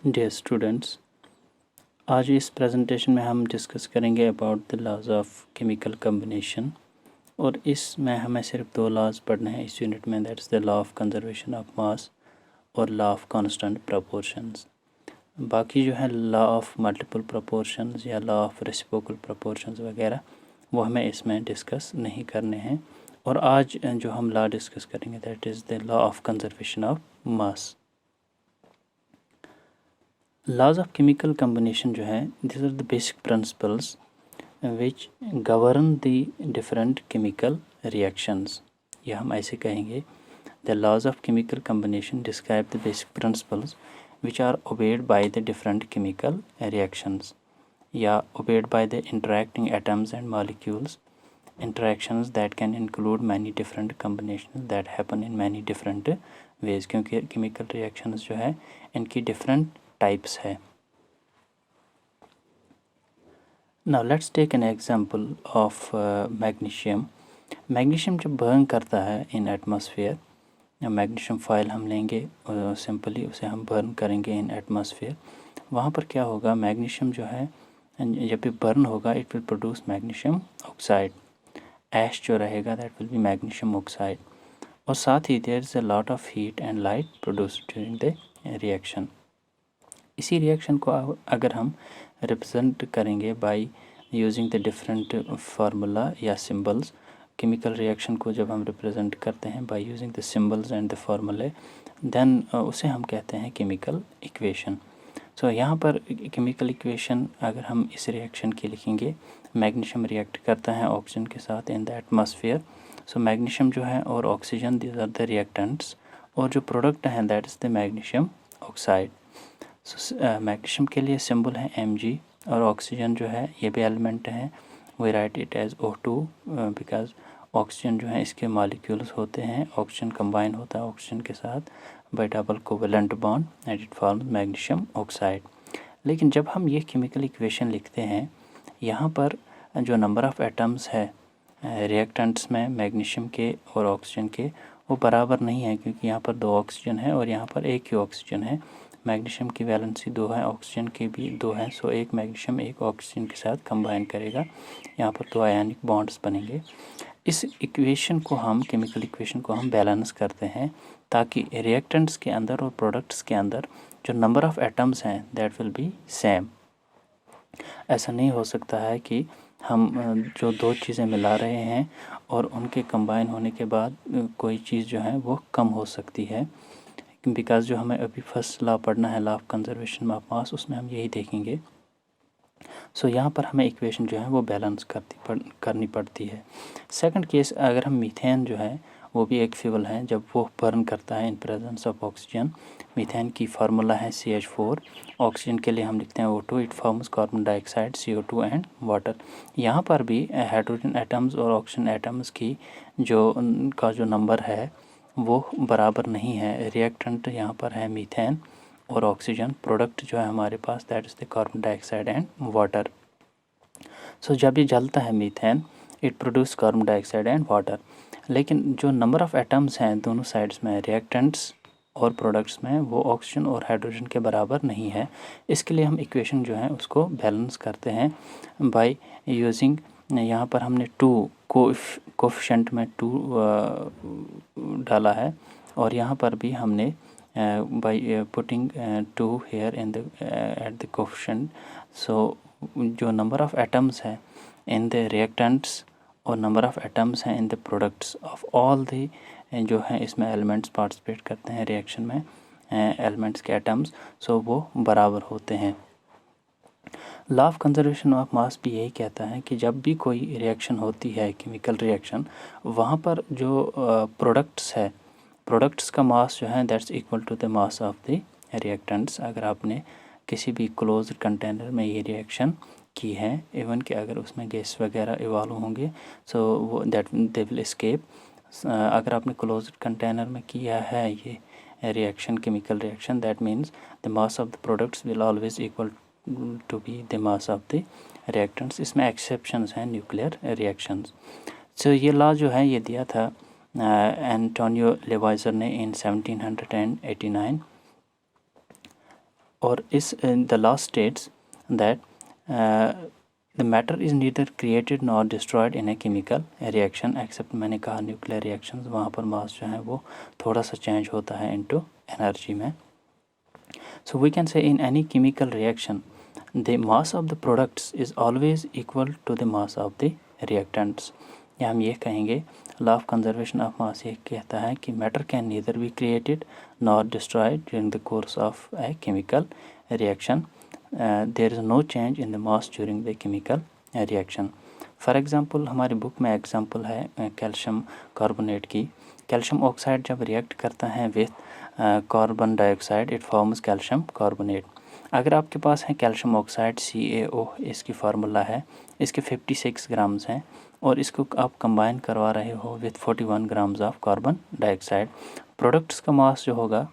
Dear students, आज इस presentation में हम डिस्कस करेंगे about the laws of chemical combination. और इसमें हमें सिर्फ दो लॉज पढ़ने हैं इस यूनिट में, that's the law of conservation of मास और लॉ ऑफ कांस्टेंट प्रोपोर्शंस। बाकी जो है लॉ ऑफ मल्टीपल प्रोपोर्शंस या लॉ ऑफ रेसिप्रोकल प्रोपोर्शंस वगैरह वो हमें इसमें डिस्कस नहीं करने हैं। और आज जो हम लॉ डिस्कस करेंगे that is the law of conservation of mass. Laws of chemical combination जो है this are the basic principles which govern the different chemical reactions, या हम ऐसे कहेंगे the laws of chemical combination describe the basic principles which are obeyed by the different chemical reactions, या obeyed by the interacting atoms and molecules, interactions that can include many different combinations that happen in many different ways, क्योंकि chemical reactions जो है इनकी different types है। Now let's take an example of magnesium। Magnesium जब burn करता है इन atmosphere, magnesium file हम लेंगे सिंपली उसे हम बर्न करेंगे इन एटमॉस्फेयर। वहाँ पर क्या होगा, मैग्नीशियम जो है जब भी बर्न होगा it will produce magnesium oxide. Ash जो रहेगा that will be magnesium oxide. और साथ ही there is a lot of heat and light produce during the reaction. इसी रिएक्शन को अगर हम रिप्रेजेंट करेंगे by using the different formula या सिंबल्स, केमिकल रिएक्शन को जब हम रिप्रेजेंट करते हैं by using the symbols and the formulae, then उसे हम कहते हैं केमिकल इक्वेशन। सो यहाँ पर केमिकल इक्वेशन अगर हम इस रिएक्शन की लिखेंगे, मैग्नीशियम रिएक्ट करता है ऑक्सीजन के साथ in the atmosphere. So magnesium जो है और oxygen these are the reactants, और जो प्रोडक्ट हैं that is the magnesium oxide. So magnesium के लिए सिंबल है Mg, और ऑक्सीजन जो है ये भी एलिमेंट है, we write it as O2 because oxygen जो है इसके मॉलिक्यूल्स होते हैं, ऑक्सीजन कंबाइन होता है ऑक्सीजन के साथ bye double covalent bond and it forms magnesium oxide. लेकिन जब हम ये केमिकल इक्वेशन लिखते हैं, यहाँ पर जो नंबर ऑफ़ एटम्स है रिएक्टेंट्स में मैग्नीशियम के और ऑक्सीजन के वो बराबर नहीं है, क्योंकि यहाँ पर 2 ऑक्सीजन है और यहाँ पर 1 ही ऑक्सीजन है। मैग्नीशियम की वैलेंसी 2 है, ऑक्सीजन की भी 2 है। सो एक मैग्नीशियम एक ऑक्सीजन के साथ कंबाइन करेगा, यहाँ पर 2 आयनिक बॉन्ड्स बनेंगे। इस इक्वेशन को हम केमिकल इक्वेशन को हम बैलेंस करते हैं ताकि रिएक्टेंट्स के अंदर और प्रोडक्ट्स के अंदर जो नंबर ऑफ़ एटम्स हैं दैट विल बी सेम। ऐसा नहीं हो सकता है कि हम जो 2 चीज़ें मिला रहे हैं और उनके कंबाइन होने के बाद कोई चीज़ जो है वो कम हो सकती है, बिकॉज़ जो हमें अभी फर्स्ट लॉ पढ़ना है लॉ ऑफ कंजर्वेशन ऑफ मास, उसमें हम यही देखेंगे। सो यहाँ पर हमें इक्वेशन जो है वो बैलेंस करनी पड़ती है। सेकंड केस, अगर हम मीथेन जो है वो भी एक फ्यूल है, जब वो बर्न करता है in presence of oxygen. Methane की फार्मूला है CH4, ऑक्सीजन के लिए हम लिखते हैं O2, it forms carbon dioxide CO2 and water. यहाँ पर भी हाइड्रोजन एटम्स और ऑक्सीजन एटम्स की जो नंबर है वो बराबर नहीं है। रिएक्टेंट यहाँ पर है मीथेन और ऑक्सीजन, प्रोडक्ट जो है हमारे पास that is the carbon dioxide and water. So जब ये जलता है methane it produce carbon dioxide and water. लेकिन जो नंबर ऑफ़ एटम्स हैं दोनों साइड्स में रिएक्टेंट्स और प्रोडक्ट्स में वो ऑक्सीजन और हाइड्रोजन के बराबर नहीं है। इसके लिए हम इक्वेशन जो है उसको बैलेंस करते हैं बाय यूजिंग, यहाँ पर हमने 2 कोफिशिएंट में 2 डाला है, और यहाँ पर भी हमने by putting 2 here in the at the coefficient। so जो नंबर ऑफ़ एटम्स है इन द रिएक्टेंट्स और नंबर ऑफ़ एटम्स हैं in the products of all the जो हैं इसमें एलिमेंट्स पार्टिसिपेट करते हैं रिएक्शन में, एलिमेंट्स के एटम्स, सो वो बराबर होते हैं। लॉ ऑफ कंजर्वेशन ऑफ मास भी यही कहता है कि जब भी कोई रिएक्शन होती है केमिकल रिएक्शन, वहाँ पर जो प्रोडक्ट्स है, प्रोडक्ट्स का मास जो है that's equal to the mass of the reactants. अगर आपने किसी भी क्लोज्ड कंटेनर में ये रिएक्शन की है, इवन कि अगर उसमें गैस वगैरह इवॉल्व होंगे सो वो दैट दे विल एस्केप। अगर आपने क्लोज्ड कंटेनर में किया है ये reaction, chemical reaction, that means the mass of the products will always equal to be the mass of the reactants. इसमें एक्सेप्शंस हैं न्यूक्लियर रिएक्शंस। सो ये लॉ जो है ये दिया था एंटोनियो लेवाइजर ने इन 1789, और इस the last states that the matter is neither created nor destroyed in a chemical reaction except, मैंने कहा न्यूक्लियर रिएक्शंस, वहाँ पर मास जो है वो थोड़ा सा चेंज होता है इनटू एनर्जी में. So we can say in any chemical reaction the mass of the products is always equal to the mass of the reactants. या हम ये कहेंगे law of conservation of mass ये कहता है कि matter can neither be created nor destroyed during the course of a chemical reaction. There is no change in the mass during the chemical reaction. For example हमारी book में example है calcium carbonate की. Calcium oxide जब react करता है with carbon dioxide it forms calcium carbonate. अगर आपके पास है कैल्शियम ऑक्साइड CaO, इसकी फार्मूला है, इसके 56 ग्राम्स हैं और इसको आप कंबाइन करवा रहे हो with 41 grams of carbon dioxide. Products का मास जो होगा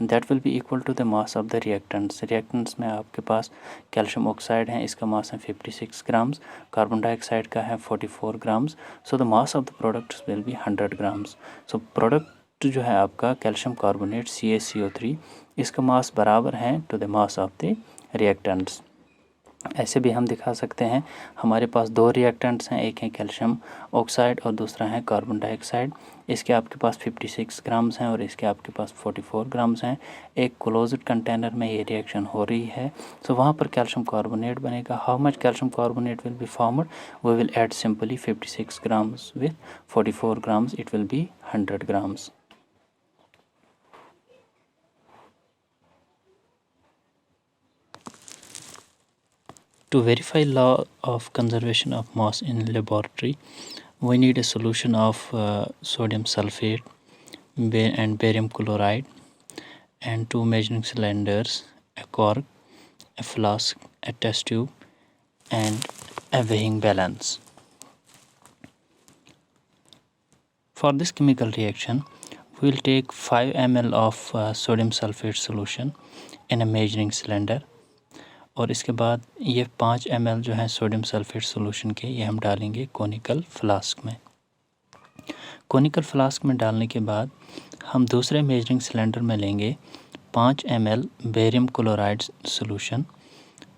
that will be equal to the mass of the reactants. Reactants में आपके पास कैल्शियम ऑक्साइड है, इसका मास है 56 ग्राम्स, कार्बन डाइऑक्साइड का है 44 grams. So the mass of the products will be 100 grams. So product जो है आपका कैल्शियम कार्बोनेट CaCO3, इसका मास बराबर है to the mass of the reactants. ऐसे भी हम दिखा सकते हैं, हमारे पास दो रिएक्टेंट्स हैं, एक है कैल्शियम ऑक्साइड और दूसरा है कार्बन डाइऑक्साइड. इसके आपके पास 56 ग्राम्स हैं और इसके आपके पास 44 ग्राम्स हैं. एक क्लोज्ड कंटेनर में ये रिएक्शन हो रही है, सो वहाँ पर कैल्शियम कार्बोनेट बनेगा. How much calcium carbonate will be formed, we will add simply 56 grams with 44 grams, it will be 100 grams. To verify law of conservation of mass in laboratory, we need a solution of sodium sulfate and barium chloride and two measuring cylinders, a cork, a flask, a test tube and a weighing balance. For this chemical reaction, we will take 5 ml of sodium sulfate solution in a measuring cylinder. और इसके बाद ये 5 ml जो है sodium sulphate solution के, ये हम डालेंगे कोनिकल फ्लास्क में. कोनिकल फ्लास्क में डालने के बाद हम दूसरे मेजरिंग सिलेंडर में लेंगे 5 ml बेरियम क्लोराइड सॉल्यूशन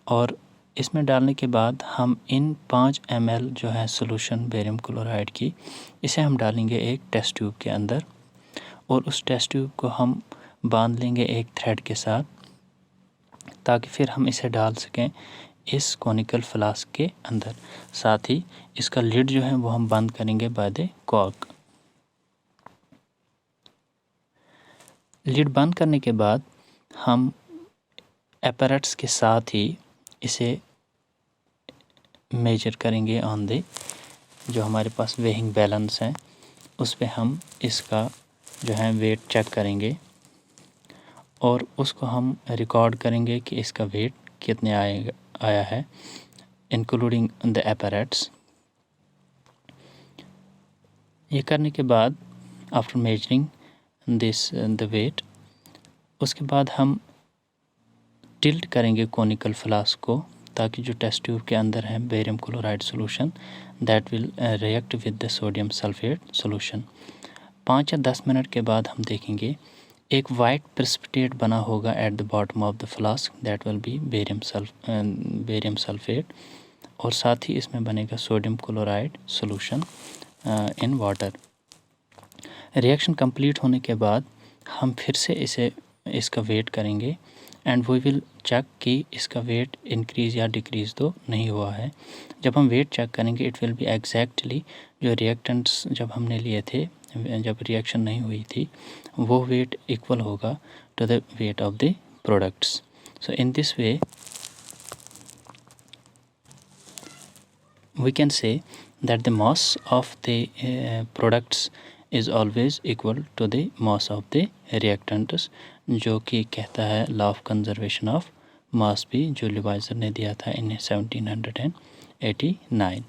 और इसमें डालने के बाद हम इन 5 ml जो है सॉल्यूशन बेरियम क्लोराइड की, इसे हम डालेंगे एक टेस्ट ट्यूब के अंदर और उस टेस्ट ट्यूब को हम बांध लेंगे एक थ्रेड के साथ ताकि फिर हम इसे डाल सकें इस कोनिकल फ्लास्क के अंदर. साथ ही इसका लिड जो है वो हम बंद करेंगे बाय द कॉर्क. लिड बंद करने के बाद हम एपरेट्स के साथ ही इसे मेजर करेंगे ऑन द, जो हमारे पास वेइंग बैलेंस है उस पे हम इसका जो है वेट चेक करेंगे और उसको हम रिकॉर्ड करेंगे कि इसका वेट कितने आया है इंक्लूडिंग द एपरेट्स. ये करने के बाद after measuring this the weight, उसके बाद हम टिल्ट करेंगे कोनिकल फ्लास्क को ताकि जो टेस्ट ट्यूब के अंदर है barium chloride solution that will react with the sodium sulphate solution. 5 या 10 मिनट के बाद हम देखेंगे एक वाइट प्रेसिपिटेट बना होगा at the bottom of the flask, that will B barium sulphate और साथ ही इसमें बनेगा sodium chloride solution in water. Reaction complete होने के बाद हम फिर से इसका वेट करेंगे एंड वी विल चेक कि इसका वेट इंक्रीज़ या डिक्रीज़ तो नहीं हुआ है. जब हम वेट चेक करेंगे इट विल बी एग्जैक्टली जो रिएक्टेंट्स जब हमने लिए थे जब रिएक्शन नहीं हुई थी वो वेट इक्वल होगा to the weight of the products. So in this way we can say that the mass of the products is always equal to the mass of the reactants, जो कि कहता है law of conservation of मास भी, जो लिवाइजर ने दिया था इन 1789.